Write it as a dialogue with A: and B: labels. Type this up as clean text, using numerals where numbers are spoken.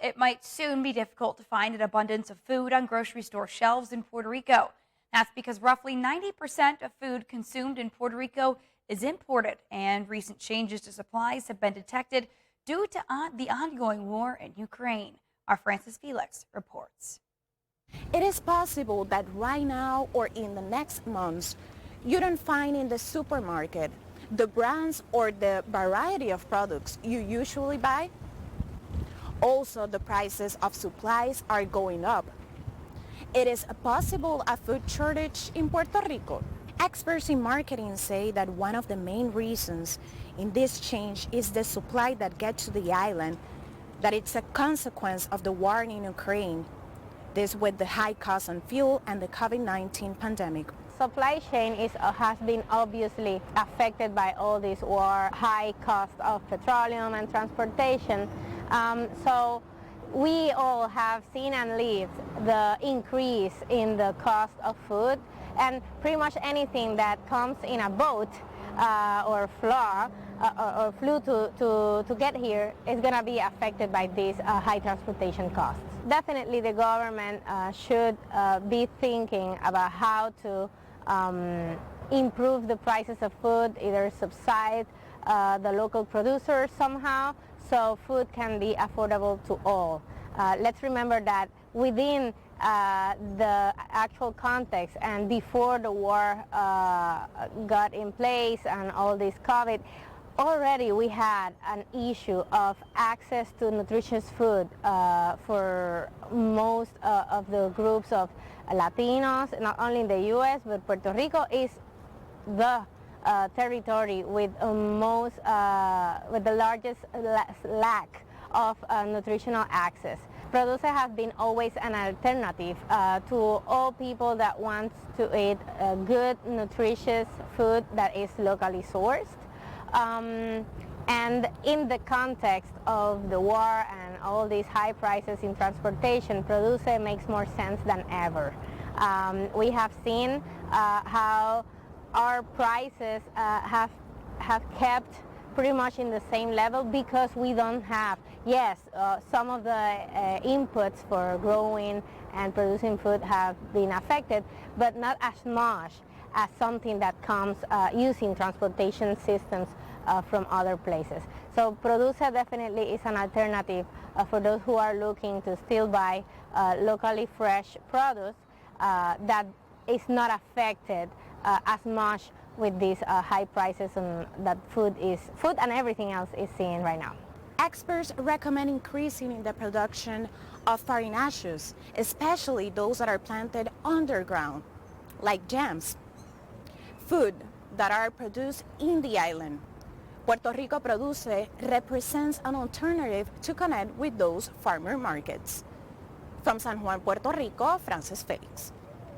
A: It might soon be difficult to find an abundance of food on grocery store shelves in Puerto Rico. That's because roughly 90% of food consumed in Puerto Rico is imported, and recent changes to supplies have been detected due to the ongoing war in Ukraine. Our Francis Felix reports.
B: It is possible that right now or in the next months, you don't find in the supermarket the brands or the variety of products you usually buy. Also, the prices of supplies are going up. It is possible a food shortage in Puerto Rico. Experts in marketing say that one of the main reasons in this change is the supply that gets to the island, that it's a consequence of the war in Ukraine. This with the high cost on fuel and the COVID-19 pandemic.
C: Supply chain has been obviously affected by all this war, high cost of petroleum and transportation. So we all have seen and lived the increase in the cost of food, and pretty much anything that comes in a boat or flew to get here is going to be affected by these high transportation costs. Definitely the government should be thinking about how to improve the prices of food, either subsidize the local producers somehow, so food can be affordable to all. Let's remember that within the actual context and before the war got in place and all this COVID, already we had an issue of access to nutritious food for most of the groups of Latinos, not only in the U.S., but Puerto Rico is the territory with the largest lack of nutritional access. Produce has been always an alternative to all people that want to eat good, nutritious food that is locally sourced. And in the context of the war and all these high prices in transportation, Produce makes more sense than ever. We have seen how our prices have kept pretty much in the same level because we don't have, some of the inputs for growing and producing food have been affected, but not as much as something that comes using transportation systems from other places. So Produce definitely is an alternative for those who are looking to still buy locally fresh produce that is not affected as much with these high prices and that food and everything else is seeing right now.
B: Experts recommend increasing in the production of farinaceous, especially those that are planted underground, like jams, food that are produced in the island. Puerto Rico Produce represents an alternative to connect with those farmer markets. From San Juan, Puerto Rico, Francis Felix.